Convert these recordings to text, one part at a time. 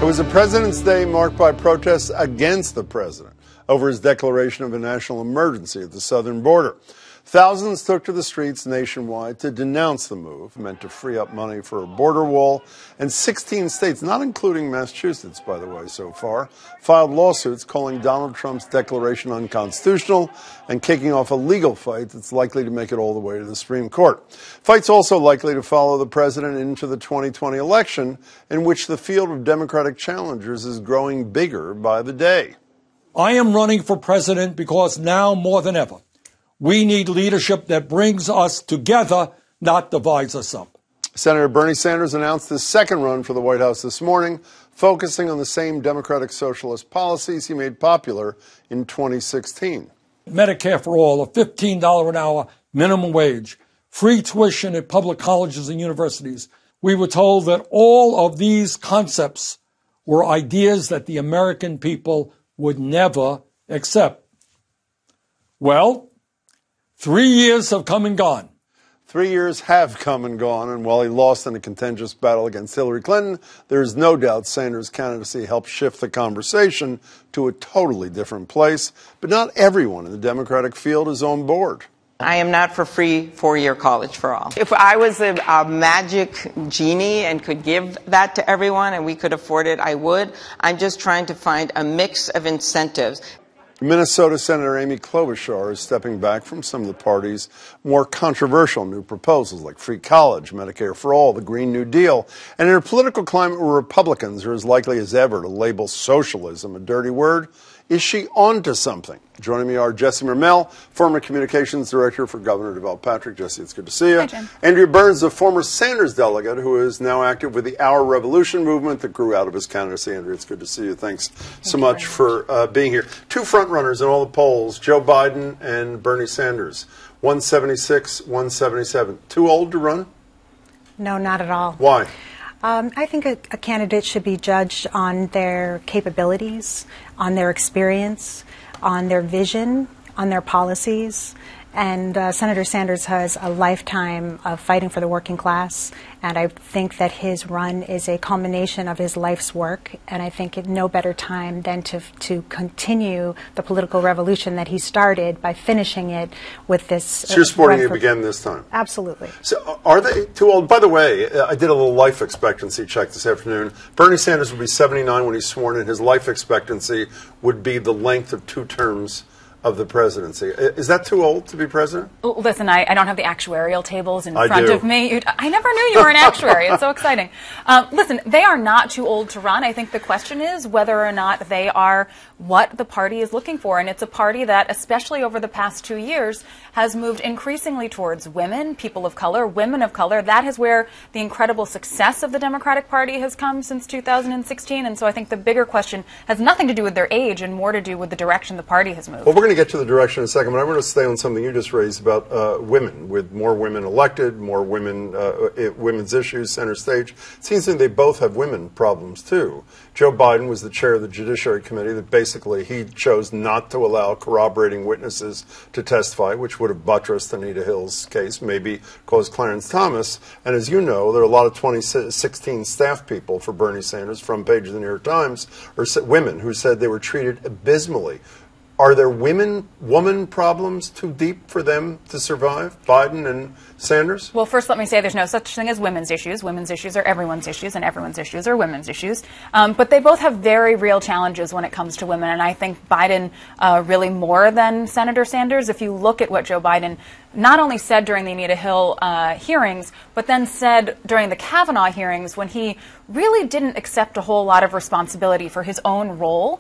It was a President's Day marked by protests against the president over his declaration of a national emergency at the southern border. Thousands took to the streets nationwide to denounce the move, meant to free up money for a border wall, and 16 states, not including Massachusetts, by the way, so far, filed lawsuits calling Donald Trump's declaration unconstitutional and kicking off a legal fight that's likely to make it all the way to the Supreme Court. Fight's also likely to follow the president into the 2020 election, in which the field of Democratic challengers is growing bigger by the day. I am running for president because now more than ever, we need leadership that brings us together, not divides us up. Senator Bernie Sanders announced his second run for the White House this morning, focusing on the same Democratic Socialist policies he made popular in 2016. Medicare For All, a $15 an hour minimum wage, free tuition at public colleges and universities. We were told that all of these concepts were ideas that the American people would never accept. Well, 3 years have come and gone. 3 years have come and gone, and while he lost in a contentious battle against Hillary Clinton, there is no doubt Sanders' candidacy helped shift the conversation to a totally different place. But not everyone in the Democratic field is on board. I am not for free four-year college for all. If I was a magic genie and could give that to everyone and we could afford it, I would. I'm just trying to find a mix of incentives. Minnesota Senator Amy Klobuchar is stepping back from some of the party's more controversial new proposals like free college, Medicare for All, the Green New Deal. And in a political climate where Republicans are as likely as ever to label socialism a dirty word, is she onto something? Joining me are Jesse Mermell, former communications director for Governor Deval Patrick. Jesse, it's good to see you. Hi, Jim. Andrea Burns, a former Sanders delegate who is now active with the Our Revolution movement that grew out of his candidacy. Andrea, it's good to see you. Thanks so much for being here. Two front runners in all the polls, Joe Biden and Bernie Sanders. 176, 177. Too old to run? No, not at all. Why? I think a candidate should be judged on their capabilities, on their experience, on their vision, on their policies. And Senator Sanders has a lifetime of fighting for the working class, and I think that his run is a culmination of his life's work, and I think at no better time than to continue the political revolution that he started by finishing it with this. So you're supporting it again this time? Absolutely. So are they too old? By the way, I did a little life expectancy check this afternoon. Bernie Sanders would be 79 when he's sworn in. His life expectancy would be the length of 2 terms of the presidency. Is that too old to be president? Listen, I don't have the actuarial tables in front of me. I never knew you were an actuary. It's so exciting. Listen, they are not too old to run. I think the question is whether or not they are what the party is looking for. And it's a party that, especially over the past 2 years, has moved increasingly towards women, people of color, women of color. That is where the incredible success of the Democratic Party has come since 2016. And so I think the bigger question has nothing to do with their age and more to do with the direction the party has moved. Well, we're going to get to the direction in a second, but I want to stay on something you just raised about women. With more women elected, more women, women's issues center stage. It seems to me they both have women problems, too. Joe Biden was the chair of the Judiciary Committee that basically he chose not to allow corroborating witnesses to testify, which would have buttressed Anita Hill's case, maybe caused Clarence Thomas. And as you know, there are a lot of 2016 staff people for Bernie Sanders, front page of the New York Times, or women who said they were treated abysmally. Are there woman problems too deep for them to survive, Biden and Sanders? Well, first let me say there's no such thing as women's issues. Women's issues are everyone's issues, and everyone's issues are women's issues. But they both have very real challenges when it comes to women, and I think Biden really more than Senator Sanders. If you look at what Joe Biden not only said during the Anita Hill hearings, but then said during the Kavanaugh hearings when he really didn't accept a whole lot of responsibility for his own role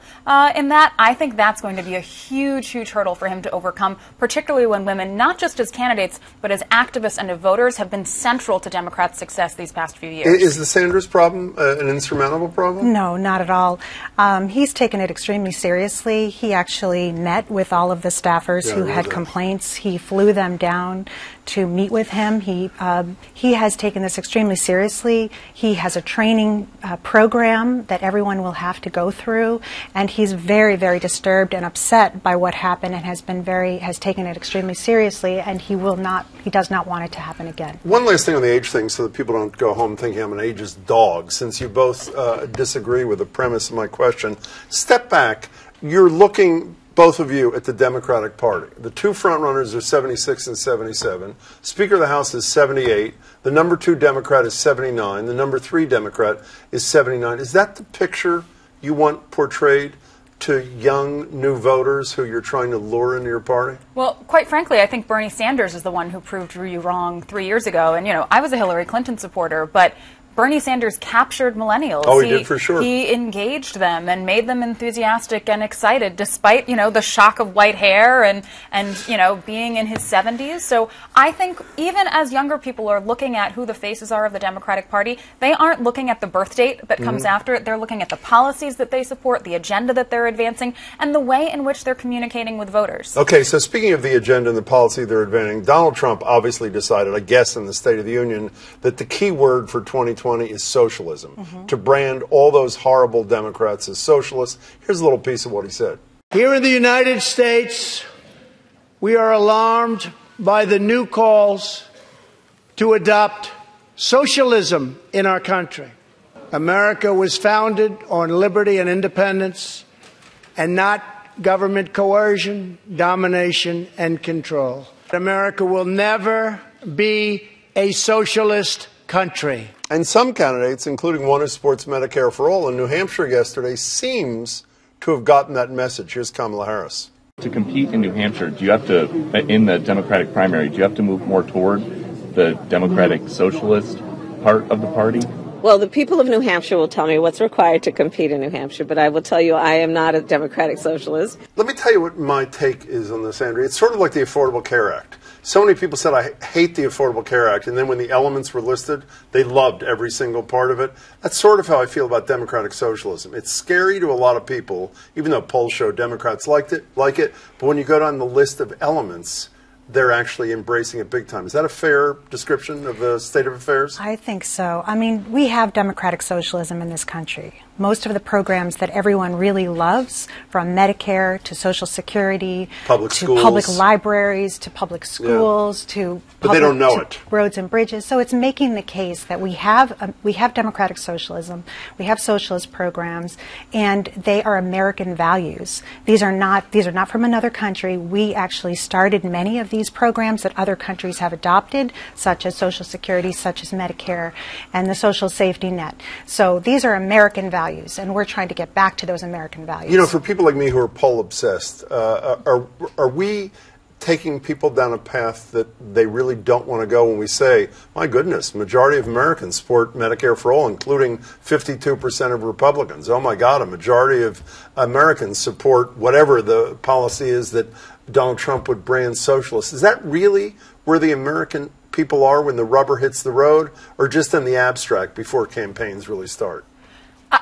in that, I think that's going to be a huge, huge hurdle for him to overcome, particularly when women, not just as candidates, but as activists and as voters, have been central to Democrats' success these past few years. Is the Sanders problem an insurmountable problem? No, not at all. He's taken it extremely seriously. He actually met with all of the staffers who had complaints. He flew them down to meet with him. He has taken this extremely seriously. He has a training program that everyone will have to go through, and he's very, very disturbed and upset by what happened, and has taken it extremely seriously, and he does not want it to happen again. One last thing on the age thing, so that people don't go home thinking I'm an ageist dog. Since you both disagree with the premise of my question, step back. You're looking, both of you, at the Democratic Party. The two frontrunners are 76 and 77. Speaker of the House is 78. The number 2 Democrat is 79. The number 3 Democrat is 79. Is that the picture you want portrayed to young new voters who you're trying to lure into your party? Well, quite frankly, I think Bernie Sanders is the one who proved you wrong 3 years ago. And, I was a Hillary Clinton supporter, but Bernie Sanders captured millennials. Oh, he did for sure. He engaged them and made them enthusiastic and excited, despite, the shock of white hair and being in his 70s. So I think even as younger people are looking at who the faces are of the Democratic Party, they aren't looking at the birth date that comes after it. They're looking at the policies that they support, the agenda that they're advancing, and the way in which they're communicating with voters. Okay, so speaking of the agenda and the policy they're advancing, Donald Trump obviously decided, I guess in the State of the Union, that the key word for 2020 is socialism, to brand all those horrible Democrats as socialists. Here's a little piece of what he said. Here in the United States, we are alarmed by the new calls to adopt socialism in our country. America was founded on liberty and independence, and not government coercion, domination, and control. America will never be a socialist country. And some candidates, including one who supports Medicare for All in New Hampshire yesterday, seems to have gotten that message. Here's Kamala Harris. To compete in New Hampshire, do you have to, in the Democratic primary, do you have to move more toward the Democratic Socialist part of the party? Well, the people of New Hampshire will tell me what's required to compete in New Hampshire, but I will tell you I am not a Democratic Socialist. Let me tell you what my take is on this, Andrea. It's sort of like the Affordable Care Act. So many people said, I hate the Affordable Care Act, and then when the elements were listed, they loved every single part of it. That's sort of how I feel about democratic socialism. It's scary to a lot of people, even though polls show Democrats like it, but when you go down the list of elements, they're actually embracing it big time. Is that a fair description of the state of affairs? I think so. I mean, we have democratic socialism in this country. Most of the programs that everyone really loves, from Medicare to Social Security, public to schools, public libraries, to public schools, to but they don't know it. Roads and bridges. So it's making the case that we have democratic socialism, we have socialist programs, and they are American values. These are not from another country. We actually started many of these programs that other countries have adopted, such as Social Security, such as Medicare, and the social safety net. So these are American values, and we're trying to get back to those American values. For people like me who are poll obsessed, are we taking people down a path that they really don't want to go when we say, my goodness, majority of Americans support Medicare for All, including 52% of Republicans. Oh my God, a majority of Americans support whatever the policy is that Donald Trump would brand socialist. Is that really where the American people are when the rubber hits the road, or just in the abstract before campaigns really start?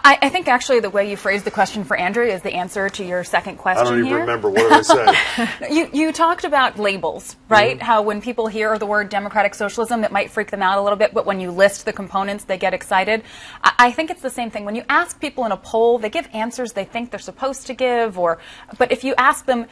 I think actually the way you phrased the question for Andrea is the answer to your second question. I don't even here. remember. What did I say? You talked about labels, right? How when people hear the word democratic socialism, it might freak them out a little bit, but when you list the components, they get excited. I think it's the same thing. When you ask people in a poll, they give answers they think they're supposed to give, but if you ask them,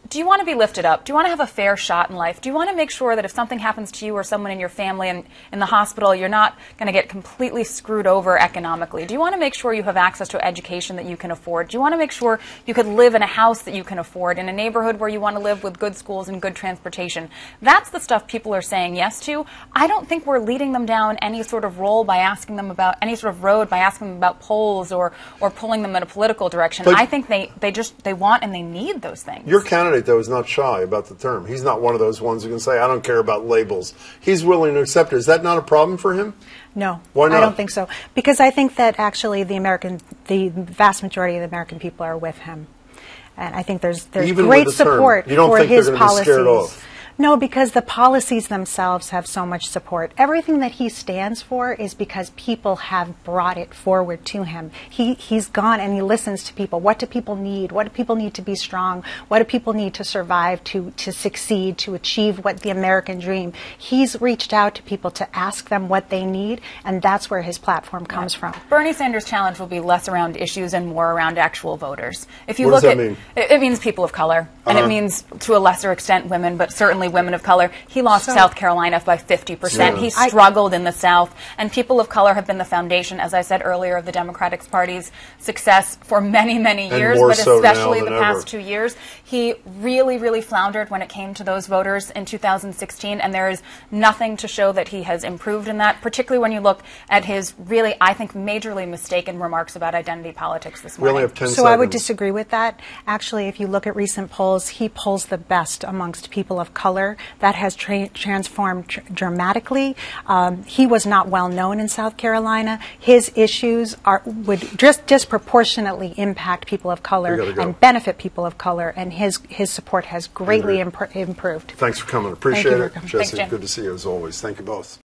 do you want to be lifted up? Do you want to have a fair shot in life? Do you want to make sure that if something happens to you or someone in your family in the hospital, you're not going to get completely screwed over economically? Do you want to make sure you have access to education that you can afford? Do you want to make sure you could live in a house that you can afford, in a neighborhood where you want to live with good schools and good transportation? That's the stuff people are saying yes to. I don't think we're leading them down any sort of road by asking them about polls or pulling them in a political direction. But I think they want and they need those things. Your candidate, though, is not shy about the term. He's not one of those ones who can say, I don't care about labels. He's willing to accept it. Is that not a problem for him? No. Why not? I don't think so. Because I think that actually the vast majority of the American people are with him. And I think there's Even great with the term, support you don't for think his they're going to be policies. scared off? No, because the policies themselves have so much support. Everything that he stands for is because people have brought it forward to him. He's gone and he listens to people. What do people need? What do people need to be strong? What do people need to survive, to succeed, to achieve what the American dream? He's reached out to people to ask them what they need, and that's where his platform comes from. Bernie Sanders' challenge will be less around issues and more around actual voters. If you what look does that at mean? It means people of color, and it means to a lesser extent women, but certainly women of color. He lost South Carolina by 50%. Yeah. He struggled in the South, and people of color have been the foundation, as I said earlier, of the Democratic Party's success for many, many years, more but so especially now the than past ever. 2 years. He really, really floundered when it came to those voters in 2016, and there is nothing to show that he has improved in that, particularly when you look at his really, I think, majorly mistaken remarks about identity politics this We only morning. have 10 So seconds. I would disagree with that. Actually, if you look at recent polls, he polls the best amongst people of color. That has transformed dramatically. He was not well known in South Carolina. His issues would just disproportionately impact people of color and benefit people of color, and his support has greatly improved. Thanks for coming. Appreciate it. Thank you. Jesse, Thanks, Jim. good to see you as always. Thank you both.